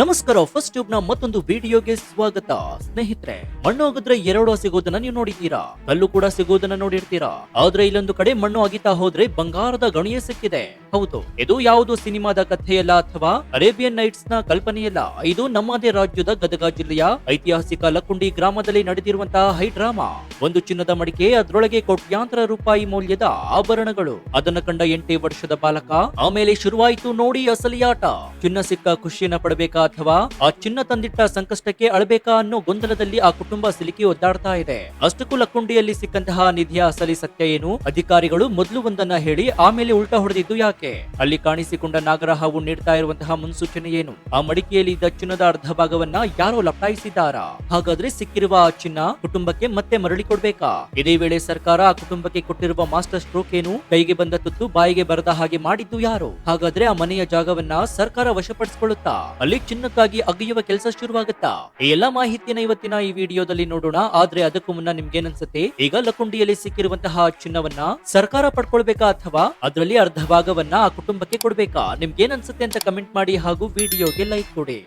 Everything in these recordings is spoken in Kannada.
ನಮಸ್ಕಾರ, ಫಸ್ಟ್ ಟ್ಯೂಬ್ ನ ಮತ್ತೊಂದು ವಿಡಿಯೋಗೆ ಸ್ವಾಗತ. ಸ್ನೇಹಿತರೆ, ಮಣ್ಣು ಆಗಿದ್ರೆ ಎರಡು ಸಿಗೋದನ್ನ ನೀವು ನೋಡಿದ್ದೀರಾ, ಕಲ್ಲು ಕೂಡ ಸಿಗೋದನ್ನ ನೋಡಿರ್ತೀರಾ. ಆದ್ರೆ ಇಲ್ಲೊಂದು ಕಡೆ ಮಣ್ಣು ಅಗಿತಾ ಹೋದ್ರೆ ಬಂಗಾರದ ಗಣಿಯೇ ಸಿಕ್ಕಿದೆ. ಹೌದು, ಇದು ಯಾವುದು ಸಿನಿಮಾದ ಕಥೆಯಲ್ಲ ಅಥವಾ ಅರೇಬಿಯನ್ ನೈಟ್ಸ್ ನ ಕಲ್ಪನೆಯಲ್ಲ. ಇದು ನಮ್ಮದೇ ರಾಜ್ಯದ ಗದಗ ಜಿಲ್ಲೆಯ ಐತಿಹಾಸಿಕ ಲಕ್ಕುಂಡಿ ಗ್ರಾಮದಲ್ಲಿ ನಡೆದಿರುವಂತಹ ಹೈ ಡ್ರಾಮಾ. ಒಂದು ಚಿನ್ನದ ಮಡಿಕೆ, ಅದರೊಳಗೆ ಕೋಟ್ಯಾಂತರ ರೂಪಾಯಿ ಮೌಲ್ಯದ ಆಭರಣಗಳು. ಅದನ್ನ ಕಂಡ 8 ವರ್ಷದ ಬಾಲಕ. ಆಮೇಲೆ ಶುರುವಾಯಿತು ನೋಡಿ ಅಸಲಿ ಆಟ. ಚಿನ್ನ ಸಿಕ್ಕ ಖುಷಿಯನ್ನ ಪಡಬೇಕಾ ಅಥವಾ ಆ ಚಿನ್ನ ತಂದಿಟ್ಟ ಸಂಕಷ್ಟಕ್ಕೆ ಅಳಬೇಕಾ ಅನ್ನೋ ಗೊಂದಲದಲ್ಲಿ ಆ ಕುಟುಂಬ ಸಿಲುಕಿ ಒದ್ದಾಡ್ತಾ ಇದೆ. ಅಷ್ಟಕ್ಕೂ ಲಕ್ಕುಂಡಿಯಲ್ಲಿ ಸಿಕ್ಕಂತಹ ನಿಧಿಯ ಅಸಲಿ ಸತ್ಯ ಏನು? ಅಧಿಕಾರಿಗಳು ಮೊದಲು ಒಂದನ್ನ ಹೇಳಿ ಆಮೇಲೆ ಉಲ್ಟಾ ಹೊಡೆದಿದ್ದು ಯಾಕೆ? ಅಲ್ಲಿ ಕಾಣಿಸಿಕೊಂಡ ನಾಗರಹಾವು ನೀಡ್ತಾ ಇರುವಂತಹ ಮುನ್ಸೂಚನೆ ಏನು? ಆ ಮಡಿಕೆಯಲ್ಲಿ ಇದ್ದ ಚಿನ್ನದ ಅರ್ಧ ಭಾಗವನ್ನ ಯಾರೋ ಲಪ್ಟಾಯಿಸಿದ್ದಾರಾ? ಹಾಗಾದ್ರೆ ಸಿಕ್ಕಿರುವ ಆ ಚಿನ್ನ ಕುಟುಂಬಕ್ಕೆ ಮತ್ತೆ ಮರಳಿ ಕೊಡ್ಬೇಕಾ? ಇದೇ ವೇಳೆ ಸರ್ಕಾರ ಆ ಕುಟುಂಬಕ್ಕೆ ಕೊಟ್ಟಿರುವ ಮಾಸ್ಟರ್ ಸ್ಟ್ರೋಕ್ ಏನು? ಕೈಗೆ ಬಂದ ತುತ್ತು ಬಾಯಿಗೆ ಬರದ ಹಾಗೆ ಮಾಡಿದ್ದು ಯಾರು? ಹಾಗಾದ್ರೆ ಆ ಮನೆಯ ಜಾಗವನ್ನ ಸರ್ಕಾರ ವಶಪಡಿಸಿಕೊಳ್ಳುತ್ತಾ ಅಲ್ಲಿ ಚಿನ್ನಕ್ಕಾಗಿ ಅಗೆಯುವ ಕೆಲಸ ಶುರುವಾಗುತ್ತಾ? ಈ ಎಲ್ಲಾ ಮಾಹಿತಿಯನ್ನ ಇವತ್ತಿನ ಈ ವಿಡಿಯೋದಲ್ಲಿ ನೋಡೋಣ. ಆದ್ರೆ ಅದಕ್ಕೂ ಮುನ್ನ ನಿಮ್ಗೇನನ್ಸುತ್ತೆ? ಈಗ ಲಕ್ಕುಂಡಿಯಲ್ಲಿ ಸಿಕ್ಕಿರುವಂತಹ ಚಿನ್ನವನ್ನ ಸರ್ಕಾರ ಪಡ್ಕೊಳ್ಬೇಕಾ ಅಥವಾ ಅದರಲ್ಲಿ ಅರ್ಧ ಭಾಗವನ್ನ ಆ ಕುಟುಂಬಕ್ಕೆ ಕೊಡ್ಬೇಕಾ? ನಿಮ್ಗೇನನ್ಸುತ್ತೆ ಅಂತ ಕಮೆಂಟ್ ಮಾಡಿ ಹಾಗೂ ವಿಡಿಯೋಗೆ ಲೈಕ್ ಕೊಡಿ.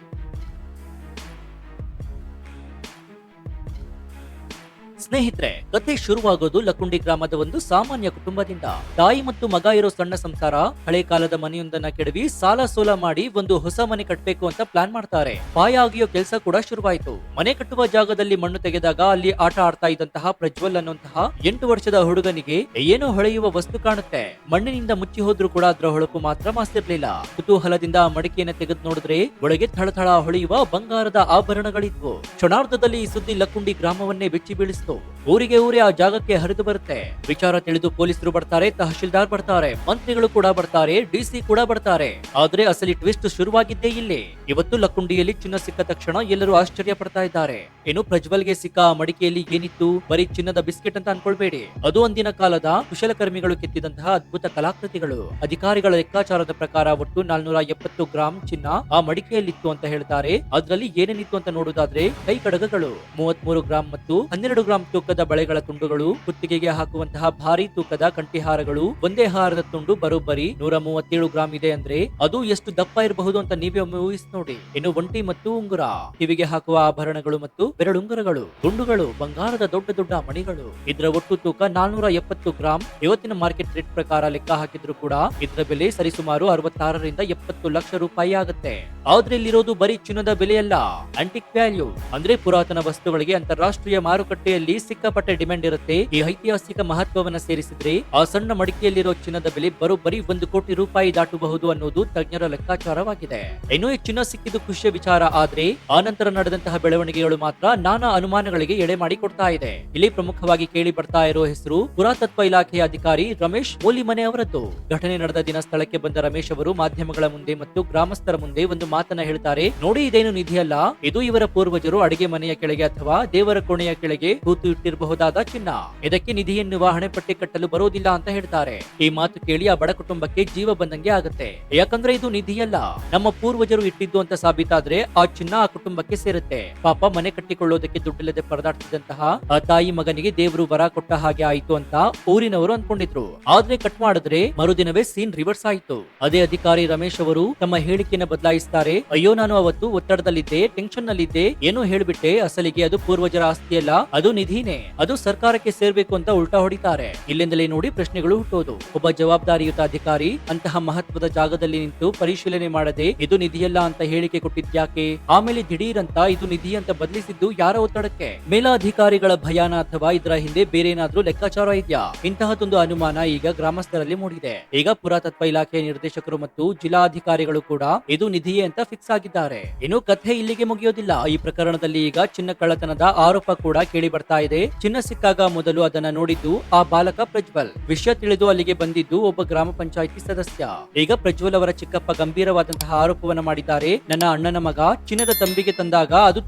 ಸ್ನೇಹಿತರೆ, ಕಥೆ ಶುರುವಾಗೋದು ಲಕ್ಕುಂಡಿ ಗ್ರಾಮದ ಒಂದು ಸಾಮಾನ್ಯ ಕುಟುಂಬದಿಂದ. ತಾಯಿ ಮತ್ತು ಮಗ ಇರೋ ಸಣ್ಣ ಸಂಸಾರ ಹಳೆ ಕಾಲದ ಮನೆಯೊಂದನ್ನ ಕೆಡವಿ ಸಾಲ ಸೋಲ ಮಾಡಿ ಒಂದು ಹೊಸ ಮನೆ ಕಟ್ಟಬೇಕು ಅಂತ ಪ್ಲಾನ್ ಮಾಡ್ತಾರೆ. ಪಾಯ ಆಗಿಯೋ ಕೆಲಸ ಕೂಡ ಶುರುವಾಯಿತು. ಮನೆ ಕಟ್ಟುವ ಜಾಗದಲ್ಲಿ ಮಣ್ಣು ತೆಗೆದಾಗ ಅಲ್ಲಿ ಆಟ ಆಡ್ತಾ ಇದ್ದಂತಹ ಪ್ರಜ್ವಲ್ ಅನ್ನುವಂತಹ 8 ವರ್ಷದ ಹುಡುಗನಿಗೆ ಏನೋ ಹೊಳೆಯುವ ವಸ್ತು ಕಾಣುತ್ತೆ. ಮಣ್ಣಿನಿಂದ ಮುಚ್ಚಿ ಹೋದ್ರೂ ಕೂಡ ಅದರ ಹೊಳಪು ಮಾತ್ರ ಮಾಸಿರ್ಲಿಲ್ಲ. ಕುತೂಹಲದಿಂದ ಆ ಮಡಿಕೆಯನ್ನು ತೆಗೆದು ನೋಡಿದ್ರೆ ಒಳಗೆ ಥಳಥಳ ಹೊಳೆಯುವ ಬಂಗಾರದ ಆಭರಣಗಳಿದ್ವು. ಕ್ಷಣಾರ್ಧದಲ್ಲಿ ಈ ಸುದ್ದಿ ಲಕ್ಕುಂಡಿ ಗ್ರಾಮವನ್ನೇ ಬೆಚ್ಚಿ ಬೀಳಿಸಿತು. ಊರಿಗೆ ಊರೇ ಆ ಜಾಗಕ್ಕೆ ಹರಿದು ಬರುತ್ತೆ. ವಿಚಾರ ತಿಳಿದು ಪೊಲೀಸರು ಬರ್ತಾರೆ, ತಹಶೀಲ್ದಾರ್ ಬರ್ತಾರೆ, ಮಂತ್ರಿಗಳು ಕೂಡ ಬರ್ತಾರೆ, ಡಿಸಿ ಕೂಡ ಬರ್ತಾರೆ. ಆದ್ರೆ ಅಸಲಿ ಟ್ವಿಸ್ಟ್ ಶುರುವಾಗಿದ್ದೇ ಇಲ್ಲಿ. ಇವತ್ತು ಲಕ್ಕುಂಡಿಯಲ್ಲಿ ಚಿನ್ನ ಸಿಕ್ಕ ತಕ್ಷಣ ಎಲ್ಲರೂ ಆಶ್ಚರ್ಯ ಪಡ್ತಾ ಇದ್ದಾರೆ. ಏನು ಪ್ರಜ್ವಲ್ಗೆ ಸಿಕ್ಕ ಮಡಿಕೆಯಲ್ಲಿ ಏನಿತ್ತು? ಬರೀ ಚಿನ್ನದ ಬಿಸ್ಕೆಟ್ ಅಂತ ಅನ್ಕೊಳ್ಬೇಡಿ. ಅದು ಅಂದಿನ ಕಾಲದ ಕುಶಲಕರ್ಮಿಗಳು ಕೆತ್ತಿದಂತಹ ಅದ್ಭುತ ಕಲಾಕೃತಿಗಳು. ಅಧಿಕಾರಿಗಳ ಲೆಕ್ಕಾಚಾರದ ಪ್ರಕಾರ ಒಟ್ಟು 470 ಗ್ರಾಂ ಚಿನ್ನ ಆ ಮಡಿಕೆಯಲ್ಲಿತ್ತು ಅಂತ ಹೇಳ್ತಾರೆ. ಅದ್ರಲ್ಲಿ ಏನೇನಿತ್ತು ಅಂತ ನೋಡುವುದಾದ್ರೆ ಕೈ ಕಡಗಗಳು 33 ಗ್ರಾಂ ಮತ್ತು 12 ಗ್ರಾಂ ತೂಕದ ಬಳೆಗಳ ತುಂಡುಗಳು, ಕುತ್ತಿಗೆಗೆ ಹಾಕುವಂತಹ ಭಾರಿ ತೂಕದ ಕಂಠಿಹಾರಗಳು. ಒಂದೇ ಹಾರದ ತುಂಡು ಬರೋಬ್ಬರಿ 137 ಗ್ರಾಂ ಇದೆ ಅಂದ್ರೆ ಅದು ಎಷ್ಟು ದಪ್ಪ ಇರಬಹುದು ಅಂತ ನೀವೇ ಒಮ್ಮೆ ಊಹಿಸಿ ನೋಡಿ. ಇನ್ನು ಒಂಟಿ ಮತ್ತು ಉಂಗುರ, ಕಿವಿಗೆ ಹಾಕುವ ಆಭರಣಗಳು ಮತ್ತು ಬೆರಳುಂಗುರಗಳು, ತುಂಡುಗಳು, ಬಂಗಾರದ ದೊಡ್ಡ ದೊಡ್ಡ ಮಣಿಗಳು. ಇದರ ಒಟ್ಟು ತೂಕ 470 ಗ್ರಾಂ. ಇವತ್ತಿನ ಮಾರ್ಕೆಟ್ ರೇಟ್ ಪ್ರಕಾರ ಲೆಕ್ಕ ಹಾಕಿದ್ರು ಕೂಡ ಇದರ ಬೆಲೆ ಸರಿಸುಮಾರು 66 ರಿಂದ 70 ಲಕ್ಷ ರೂಪಾಯಿ ಆಗುತ್ತೆ. ಆದ್ರೆ ಇಲ್ಲಿರೋದು ಬರೀ ಚಿನ್ನದ ಬೆಲೆಯಲ್ಲ, ಆಂಟಿಕ್ ವ್ಯಾಲ್ಯೂ ಅಂದ್ರೆ ಪುರಾತನ ವಸ್ತುಗಳಿಗೆ ಅಂತಾರಾಷ್ಟ್ರೀಯ ಮಾರುಕಟ್ಟೆಯಲ್ಲಿ ಸಿಕ್ಕಾಪಟ್ಟೆ ಡಿಮ್ಯಾಂಡ್ ಇರುತ್ತೆ. ಈ ಐತಿಹಾಸಿಕ ಮಹತ್ವವನ್ನ ಸೇರಿಸಿದ್ರೆ ಆ ಸಣ್ಣ ಮಡಿಕೆಯಲ್ಲಿರೋ ಚಿನ್ನದ ಬೆಲೆ ಬರೋಬ್ಬರಿ 1 ಕೋಟಿ ರೂಪಾಯಿ ದಾಟಬಹುದು ಅನ್ನೋದು ತಜ್ಞರ ಲೆಕ್ಕಾಚಾರವಾಗಿದೆ. ಇನ್ನು ಈ ಚಿನ್ನ ಸಿಕ್ಕಿದ್ದು ಖುಷಿಯ ವಿಚಾರ, ಆದ್ರೆ ಆ ನಂತರ ನಡೆದಂತಹ ಬೆಳವಣಿಗೆಗಳು ಮಾತ್ರ ನಾನಾ ಅನುಮಾನಗಳಿಗೆ ಎಡೆ ಮಾಡಿ ಕೊಡ್ತಾ ಇದೆ. ಇಲ್ಲಿ ಪ್ರಮುಖವಾಗಿ ಕೇಳಿ ಬರ್ತಾ ಇರೋ ಹೆಸರು ಪುರಾತತ್ವ ಇಲಾಖೆಯ ಅಧಿಕಾರಿ ರಮೇಶ್ ಮೂಲಿಮನೆ ಅವರದ್ದು. ಘಟನೆ ನಡೆದ ದಿನ ಸ್ಥಳಕ್ಕೆ ಬಂದ ರಮೇಶ್ ಅವರು ಮಾಧ್ಯಮಗಳ ಮುಂದೆ ಮತ್ತು ಗ್ರಾಮಸ್ಥರ ಮುಂದೆ ಒಂದು ಮಾತನ್ನ ಹೇಳ್ತಾರೆ. ನೋಡಿ, ಇದೇನು ನಿಧಿ ಅಲ್ಲ, ಇದು ಇವರ ಪೂರ್ವಜರು ಅಡಿಗೆ ಮನೆಯ ಕೆಳಗೆ ಅಥವಾ ದೇವರ ಕೋಣೆಯ ಕೆಳಗೆ ಕೂತು ಇಟ್ಟಿರಬಹುದಾದ ಚಿನ್ನ. ಇದಕ್ಕೆ ನಿಧಿ ಎನ್ನುವ ಹಣೆಪಟ್ಟಿ ಕಟ್ಟಲು ಬರೋದಿಲ್ಲ ಅಂತ ಹೇಳ್ತಾರೆ. ಈ ಮಾತು ಕೇಳಿ ಆ ಬಡ ಕುಟುಂಬಕ್ಕೆ ಜೀವ ಬಂದಂಗೆ ಆಗುತ್ತೆ. ಯಾಕಂದ್ರೆ ಇದು ನಿಧಿಯಲ್ಲ, ನಮ್ಮ ಪೂರ್ವಜರು ಇಟ್ಟಿದ್ದು ಅಂತ ಸಾಬೀತಾದ್ರೆ ಆ ಚಿನ್ನ ಆ ಕುಟುಂಬಕ್ಕೆ ಸೇರುತ್ತೆ. ಪಾಪ ಮನೆ ಕಟ್ಟಿಕೊಳ್ಳೋದಕ್ಕೆ ದುಡ್ಡಿಲ್ಲದೆ ಪರದಾಡ್ತಿದ್ದಂತಹ ಆ ತಾಯಿ ಮಗನಿಗೆ ದೇವರು ವರ ಕೊಟ್ಟ ಹಾಗೆ ಆಯ್ತು ಅಂತ ಊರಿನವರು ಅನ್ಕೊಂಡಿದ್ರು. ಆದ್ರೆ ಕಟ್ ಮಾಡಿದ್ರೆ ಮರುದಿನವೇ ಸೀನ್ ರಿವರ್ಸ್ ಆಯ್ತು. ಅದೇ ಅಧಿಕಾರಿ ರಮೇಶ್ ಅವರು ತಮ್ಮ ಹೇಳಿಕೆಯನ್ನು ಬದಲಾಯಿಸ್ತಾರೆ. ಅಯ್ಯೋ, ನಾನು ಅವತ್ತು ಒತ್ತಡದಲ್ಲಿದ್ದೆ, ಟೆನ್ಷನ್ ನಲ್ಲಿದ್ದೆ, ಏನೋ ಹೇಳ್ಬಿಟ್ಟೆ. ಅಸಲಿಗೆ ಅದು ಪೂರ್ವಜರ ಆಸ್ತಿಯಲ್ಲ, ಅದು ನಿಧಿನೇ. ಅದು ಸರ್ಕಾರಕ್ಕೆ ಸೇರ್ಬೇಕು ಅಂತ ಉಲ್ಟಾ ಹೊಡಿತಾರೆ. ಇಲ್ಲಿಂದಲೇ ನೋಡಿ ಪ್ರಶ್ನೆಗಳು ಹುಟ್ಟೋದು. ಒಬ್ಬ ಜವಾಬ್ದಾರಿಯುತ ಅಧಿಕಾರಿ ಅಂತಹ ಮಹತ್ವದ ಜಾಗದಲ್ಲಿ ನಿಂತು ಪರಿಶೀಲನೆ ಮಾಡದೆ ಇದು ನಿಧಿಯಲ್ಲ ಅಂತ ಹೇಳಿಕೆ ಕೊಟ್ಟಿದ್ಯಾಕೆ? ಆಮೇಲೆ ದಿಢೀರಂತ ಇದು ನಿಧಿ ಅಂತ ಬದಲಿಸಿದ್ದು ಯಾರ ಒತ್ತಡಕ್ಕೆ? ಮೇಲಾಧಿಕಾರಿಗಳ ಭಯಾನ ಅಥವಾ ಇದರ ಹಿಂದೆ ಬೇರೆ ಏನಾದ್ರೂ ಲೆಕ್ಕಾಚಾರ ಇದೆಯಾ? ಇಂತಹದೊಂದು ಅನುಮಾನ ಈಗ ಗ್ರಾಮಸ್ಥರಲ್ಲಿ ಮೂಡಿದೆ. ಈಗ ಪುರಾತತ್ವ ಇಲಾಖೆಯ ನಿರ್ದೇಶಕರು ಮತ್ತು ಜಿಲ್ಲಾಧಿಕಾರಿಗಳು ಕೂಡ ಇದು ನಿಧಿಯೇ ಅಂತ ಫಿಕ್ಸ್ ಆಗಿದ್ದಾರೆ. ಇನ್ನು ಕಥೆ ಇಲ್ಲಿಗೆ ಮುಗಿಯೋದಿಲ್ಲ. ಈ ಪ್ರಕರಣದಲ್ಲಿ ಈಗ ಚಿನ್ನ ಕಳ್ಳತನದ ಆರೋಪ ಕೂಡ ಕೇಳಿ ಬರ್ತಾ ಇದೆ. ಚಿನ್ನ ಸಿಕ್ಕಾಗ ಮೊದಲು ಅದನ್ನ ನೋಡಿದ್ದು ಆ ಬಾಲಕ ಪ್ರಜ್ವಲ್. ವಿಷಯ ತಿಳಿದು ಅಲ್ಲಿಗೆ ಬಂದಿದ್ದು ಒಬ್ಬ ಗ್ರಾಮ ಪಂಚಾಯಿತಿ ಸದಸ್ಯ. ಈಗ ಪ್ರಜ್ವಲ್ ಅವರ ಚಿಕ್ಕಪ್ಪ ಗಂಭೀರವಾದಂತಹ ಆರೋಪವನ್ನ ಮಾಡಿದ್ದಾರೆ. ನನ್ನ ಅಣ್ಣನ ಮಗ ಚಿನ್ನದ ತಂಬಿಗೆ ತಂದಾಗ ಅದು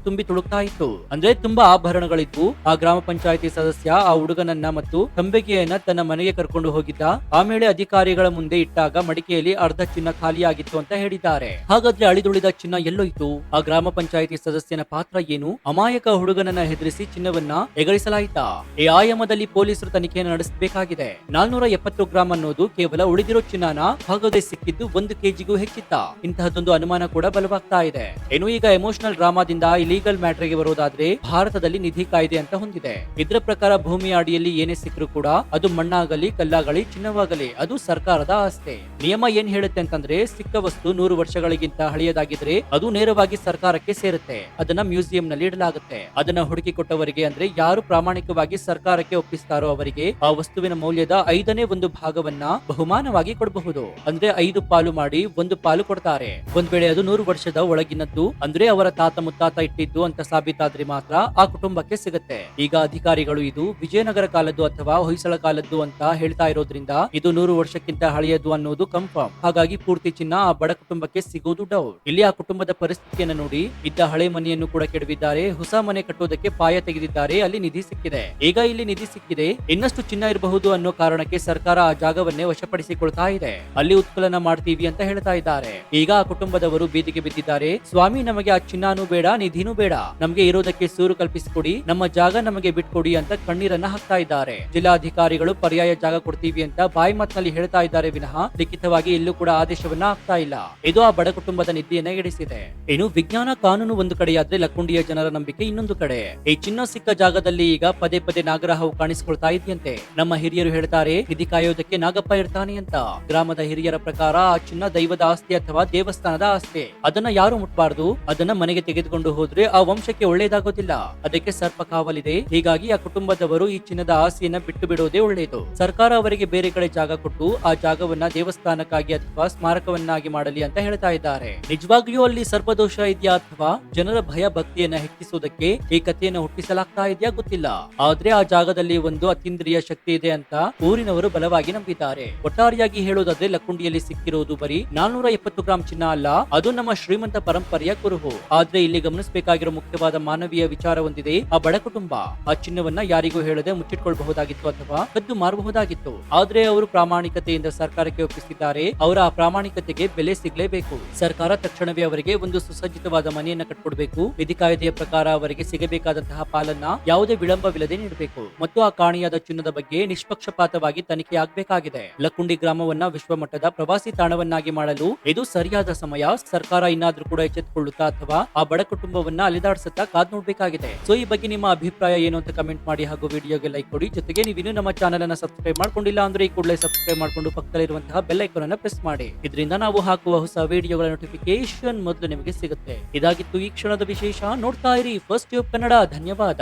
ತುಂಬಿ ತುಳುಕ್ತಾ ಇತ್ತು, ಅಂದ್ರೆ ತುಂಬಾ ಆಭರಣಗಳಿದ್ವು. ಆ ಗ್ರಾಮ ಪಂಚಾಯಿತಿ ಸದಸ್ಯ ಆ ಹುಡುಗನನ್ನ ಮತ್ತು ತಂಬಿಗೆಯನ್ನ ತನ್ನ ಮನೆಗೆ ಕರ್ಕೊಂಡು ಹೋಗಿದ್ದ. ಆಮೇಲೆ ಅಧಿಕಾರಿಗಳ ಮುಂದೆ ಇಟ್ಟಾಗ ಮಡಿಕೆಯಲ್ಲಿ ಅರ್ಧ ಚಿನ್ನ ಖಾಲಿಯಾಗಿತ್ತು ಅಂತ ಹೇಳಿದ್ದಾರೆ. ಹಾಗಾದ್ರೆ ಅಳಿದುಳಿದ ಚಿನ್ನ ಎಲ್ಲೋಯ್ತು? ಆ ಗ್ರಾಮ ಪಂಚಾಯಿತಿ ಸದಸ್ಯನ ಪಾತ್ರ ಏನು? ಅಮಾಯಕ ಹುಡುಗನನ್ನ ಹೆದರಿಸಿ ಚಿನ್ನವನ್ನ ಎಗರಿಸಲಾಯಿತಾ? ಈ ಆಯಾಮದಲ್ಲಿ ಪೊಲೀಸರು ತನಿಖೆಯನ್ನು ನಡೆಸಬೇಕಾಗಿದೆ. 470 ಗ್ರಾಂ ಅನ್ನೋದು ಕೇವಲ ಉಳಿದಿರೋ ಚಿನ್ನನ ಭಾಗದೇ ಸಿಕ್ಕಿದ್ದು 1 ಕೆಜಿಗೂ ಹೆಚ್ಚಿತ್ತ? ಇಂತಹದೊಂದು ಅನುಮಾನ ಕೂಡ ಬಲವಾಗ್ತಾ ಇದೆ. ಇನ್ನು ಈಗ ಎಮೋಷನಲ್ ಡ್ರಾಮಾದಿಂದ ಇಲೀಗಲ್ ಮ್ಯಾಟರ್ಗೆ ಬರೋದಾದ್ರೆ ಭಾರತದಲ್ಲಿ ನಿಧಿ ಕಾಯ್ದೆ ಅಂತ ಹೊಂದಿದೆ. ಇದರ ಪ್ರಕಾರ ಭೂಮಿಯ ಅಡಿಯಲ್ಲಿ ಏನೇ ಸಿಕ್ಕರೂ ಕೂಡ ಅದು ಮಣ್ಣಾಗಲಿ ಕಲ್ಲಾಗಲಿ ಚಿನ್ನವಾಗಲಿ ಅದು ಸರ್ಕಾರದ ಆಸ್ತಿ. ನಿಯಮ ಏನ್ ಹೇಳುತ್ತೆ ಅಂತಂದ್ರೆ ಸಿಕ್ಕ ವಸ್ತು 100 ವರ್ಷಗಳಿಗಿಂತ ಹಳೆಯದಾಗಿದ್ರೆ ಅದು ನೇರವಾಗಿ ಸರ್ಕಾರಕ್ಕೆ ಸೇರುತ್ತೆ. ಅದನ್ನ ಮ್ಯೂಸಿಯಂ ನಲ್ಲಿ ಇಡಲಾಗುತ್ತೆ. ಅದನ್ನ ಹುಡುಕಿ ಕೊಟ್ಟವರಿಗೆ ಅಂದ್ರೆ ಯಾರು ಪ್ರಾಮಾಣಿಕವಾಗಿ ಸರ್ಕಾರಕ್ಕೆ ಒಪ್ಪಿಸ್ತಾರೋ ಅವರಿಗೆ ಆ ವಸ್ತುವಿನ ಮೌಲ್ಯದ 5ನೇ 1 ಭಾಗವನ್ನ ಬಹುಮಾನವಾಗಿ ಕೊಡಬಹುದು. ಅಂದ್ರೆ 5 ಪಾಲು ಮಾಡಿ 1 ಪಾಲು ಕೊಡ್ತಾರೆ. ಒಂದ್ ವೇಳೆ ಅದು 100 ವರ್ಷದ ಒಳಗಿನದ್ದು ಅಂದ್ರೆ ಅವರ ತಾತ ಮುತ್ತಾತ ಇಟ್ಟಿದ್ದು ಅಂತ ಸಾಬೀತಾದ್ರೆ ಮಾತ್ರ ಆ ಕುಟುಂಬಕ್ಕೆ ಸಿಗುತ್ತೆ. ಈಗ ಅಧಿಕಾರಿಗಳು ಇದು ವಿಜಯನಗರ ಕಾಲದ್ದು ಅಥವಾ ಹೊಯ್ಸಳ ಕಾಲದ್ದು ಅಂತ ಹೇಳ್ತಾ ಇರೋದ್ರಿಂದ ಇದು 100 ವರ್ಷಕ್ಕಿಂತ ಹಳೆಯದು ಅನ್ನೋದು ಕನ್ಫರ್ಮ್. ಹಾಗಾಗಿ ಪೂರ್ತಿ ಚಿನ್ನ ಆ ಬಡ ಕುಟುಂಬಕ್ಕೆ ಸಿಗೋದು ಡೌಟ್. ಇಲ್ಲಿ ಆ ಕುಟುಂಬದ ಪರಿಸ್ಥಿತಿಯನ್ನು ನೋಡಿ ಇದ್ದ ಹಳೆ ಮನೆಯನ್ನು ಕೂಡ ಕೆಡವಿದ್ದಾರೆ. ಹೊಸ ಮನೆ ಕಟ್ಟೋದಕ್ಕೆ ಪಾಯ ತೆಗೆದಿದ್ದಾರೆ. ಅಲ್ಲಿ ನಿಧಿ ಸಿಕ್ಕಿದೆ. ಈಗ ಇಲ್ಲಿ ನಿಧಿ ಸಿಕ್ಕಿದೆ, ಇನ್ನಷ್ಟು ಚಿನ್ನ ಇರಬಹುದು ಅನ್ನೋ ಕಾರಣಕ್ಕೆ ಸರ್ಕಾರ ಆ ಜಾಗವನ್ನೇ ವಶಪಡಿಸಿಕೊಳ್ತಾ ಇದೆ. ಅಲ್ಲಿ ಉತ್ಖನನ ಮಾಡ್ತೀವಿ ಅಂತ ಹೇಳ್ತಾ ಇದ್ದಾರೆ. ಈಗ ಆ ಕುಟುಂಬದವರು ಬೀದಿಗೆ ಬಿದ್ದಿದ್ದಾರೆ. ಸ್ವಾಮಿ, ನಮಗೆ ಆ ಚಿನ್ನಾನು ಬೇಡ, ನಿಧಿನೂ ಬೇಡ, ನಮಗೆ ಇರೋದಕ್ಕೆ ಸೂರು ಕಲ್ಪಿಸಿಕೊಡಿ, ನಮ್ಮ ಜಾಗ ನಮಗೆ ಬಿಟ್ಕೊಡಿ ಅಂತ ಕಣ್ಣೀರನ್ನ ಹಾಕ್ತಾ ಇದ್ದಾರೆ. ಜಿಲ್ಲಾಧಿಕಾರಿಗಳು ಪರ್ಯಾಯ ಜಾಗ ಕೊಡ್ತೀವಿ ಅಂತ ಬಾಯಿ ಮಾತಿನಲ್ಲಿ ಹೇಳ್ತಾ ಇದ್ದಾರೆ ವಿನಃ ಲಿಖಿತವಾಗಿ ಎಲ್ಲೂ ಕೂಡ ಆದೇಶವನ್ನ ಆಗ್ತಾ ಇಲ್ಲ. ಇದು ಆ ಬಡ ಕುಟುಂಬದ ನಿಧಿಯನ್ನ ಎಡಿಸಿದೆ. ಇನ್ನು ವಿಜ್ಞಾನ ಕಾನೂನು ಒಂದು ಕಡೆಯಾದ್ರೆ ಲಕ್ಕುಂಡಿಯ ಜನರ ನಂಬಿಕೆ ಇನ್ನೊಂದು ಕಡೆ. ಈ ಚಿನ್ನ ಸಿಕ್ಕ ಜಾಗದಲ್ಲಿ ಈಗ ಪದೇ ಪದೇ ನಾಗರಹಾವು ಕಾಣಿಸಿಕೊಳ್ತಾ ಇದೆಯಂತೆ. ನಮ್ಮ ಹಿರಿಯರು ಹೇಳ್ತಾರೆ ನಿಧಿ ಕಾಯೋದಕ್ಕೆ ನಾಗಪ್ಪ ಇರ್ತಾನೆ ಅಂತ. ಗ್ರಾಮದ ಹಿರಿಯರ ಪ್ರಕಾರ ಆ ಚಿನ್ನ ದೈವದ ಆಸ್ತಿ ಅಥವಾ ದೇವಸ್ಥಾನದ ಆಸ್ತಿ. ಅದನ್ನ ಯಾರು ಮುಟ್ಬಾರ್ದು. ಅದನ್ನ ಮನೆಗೆ ತೆಗೆದುಕೊಂಡು ಹೋದ್ರೆ ಆ ವಂಶಕ್ಕೆ ಒಳ್ಳೇದಾಗೋದಿಲ್ಲ. ಅದಕ್ಕೆ ಸರ್ಪ ಕಾವಲಿದೆ. ಹೀಗಾಗಿ ಆ ಕುಟುಂಬದವರು ಈ ಚಿನ್ನದ ಆಸ್ತಿಯನ್ನ ಬಿಟ್ಟು ಬಿಡೋದೇ ಒಳ್ಳೆಯದು. ಸರ್ಕಾರ ಅವರಿಗೆ ಬೇರೆ ಕಡೆ ಜಾಗ ಕೊಟ್ಟು ಆ ಜಾಗವನ್ನ ದೇವಸ್ಥಾನಕ್ಕಾಗಿ ಅಥವಾ ಸ್ಮಾರಕವನ್ನಾಗಿ ಮಾಡಲಿ ಅಂತ ಹೇಳ್ತಾ ಇದ್ದಾರೆ. ನಿಜವಾಗ್ಲೂ ಅಲ್ಲಿ ಸರ್ಪದೋಷ ಇದೆಯಾ ಅಥವಾ ಜನರ ಭಯ ಭಕ್ತಿಯನ್ನ ಹೆಚ್ಚಿಸುವುದಕ್ಕೆ ಈ ಕಥೆಯನ್ನು ಹುಟ್ಟಿಸಲಾಗ್ತಾ ಇದೆಯಾ ಗೊತ್ತಿಲ್ಲ. ಆದ್ರೆ ಆ ಜಾಗದಲ್ಲಿ ಒಂದು ಅತೀಂದ್ರಿಯ ಶಕ್ತಿ ಇದೆ ಅಂತ ಊರಿನವರು ಬಲವಾಗಿ ನಂಬಿದ್ದಾರೆ. ಒಟ್ಟಾರೆಯಾಗಿ ಹೇಳೋದಾದ್ರೆ ಲಕ್ಕುಂಡಿಯಲ್ಲಿ ಸಿಕ್ಕಿರೋದು ಬರೀ 470 ಗ್ರಾಂ ಚಿನ್ನ ಅಲ್ಲ, ಅದು ನಮ್ಮ ಶ್ರೀಮಂತ ಪರಂಪರೆಯ ಕುರುಹು. ಆದ್ರೆ ಇಲ್ಲಿ ಗಮನಿಸಬೇಕಾಗಿರೋ ಮುಖ್ಯವಾದ ಮಾನವೀಯ ವಿಚಾರ ಹೊಂದಿದೆ. ಆ ಬಡ ಕುಟುಂಬ ಆ ಚಿನ್ನವನ್ನ ಯಾರಿಗೂ ಹೇಳದೆ ಮುಚ್ಚಿಟ್ಕೊಳ್ಬಹುದಾಗಿತ್ತು ಅಥವಾ ಕದ್ದು ಮಾರಬಹುದಾಗಿತ್ತು. ಆದ್ರೆ ಅವರು ಪ್ರಾಮಾಣಿಕತೆಯಿಂದ ಸರ್ಕಾರಕ್ಕೆ ಒಪ್ಪಿಸಿದ್ದಾರೆ. ಅವರ ಆ ಪ್ರಾಮಾಣಿಕತೆಗೆ ಬೆಲೆ ಸಿಗಲೇಬೇಕು. ಸರ್ಕಾರ ತಕ್ಷಣವೇ ಅವರಿಗೆ ಒಂದು ಸುಸಜ್ಜಿತವಾದ ಮನೆಯನ್ನ ಕಟ್ಕೊಡ್ಬೇಕು. ವಿಧಿ ಕಾಯ್ದೆಯ ಪ್ರಕಾರ ಅವರಿಗೆ ಸಿಗಬೇಕಾದಂತಹ ಪಾಲನ್ನ ಯಾವುದೇ ವಿಳಂಬವಿಲ್ಲದೆ ನೀಡಬೇಕು ಮತ್ತು ಆ ಕಾಣೆಯಾದ ಚಿನ್ನದ ಬಗ್ಗೆ ನಿಷ್ಪಕ್ಷಪಾತವಾಗಿ ತನಿಖೆ ಆಗಬೇಕಾಗಿದೆ. ಲಕ್ಕುಂಡಿ ಗ್ರಾಮವನ್ನ ವಿಶ್ವಮಟ್ಟದ ಪ್ರವಾಸಿ ತಾಣವನ್ನಾಗಿ ಮಾಡಲು ಇದು ಸರಿಯಾದ ಸಮಯ. ಸರ್ಕಾರ ಇನ್ನಾದ್ರೂ ಕೂಡ ಎಚ್ಚೆತ್ತುಕೊಳ್ಳುತ್ತಾ ಅಥವಾ ಆ ಬಡ ಕುಟುಂಬವನ್ನ ಅಲಿದಾಡಿಸುತ್ತಾ ಕಾದ್ ನೋಡ್ಬೇಕಾಗಿದೆ. ಸೊ ಈ ಬಗ್ಗೆ ನಿಮ್ಮ ಅಭಿಪ್ರಾಯ ಏನು ಅಂತ ಕಮೆಂಟ್ ಮಾಡಿ ಹಾಗೂ ವಿಡಿಯೋಗೆ ಲೈಕ್ ಕೊಡಿ. ಜೊತೆಗೆ ನೀವಿನ್ನೂ ನಮ್ಮ ಚಾನೆಲ್ ಅನ್ನ ಸಬ್ಸ್ಕ್ರೈಬ್ ಮಾಡ್ಕೊಂಡಿಲ್ಲ ಅಂದ್ರೆ ಈ ಕೂಡಲೇ ಸಬ್ಸ್ಕ್ರೈಬ್ ಮಾಡ್ಕೊಂಡು ಪಕ್ಕದಲ್ಲಿರುವಂತಹ ಬೆಲ್ ಐಕಾನ್ ಅನ್ನ ಪ್ರೆಸ್ ಮಾಡಿ. ಇದರಿಂದ ನಾವು ಹಾಕುವ ಹೊಸ ವಿಡಿಯೋಗಳ ನೋಟಿಫಿಕೇಶನ್ ಮೊದಲು ನಿಮಗೆ ಸಿಗುತ್ತೆ. ಇದಾಗಿತ್ತು ಈ ಕ್ಷಣದ ವಿಶೇಷ. ನೋಡ್ತಾ ಇರಿ ಫಸ್ಟ್ ಟ್ಯೂಬ್ ಕನ್ನಡ. ಧನ್ಯವಾದ.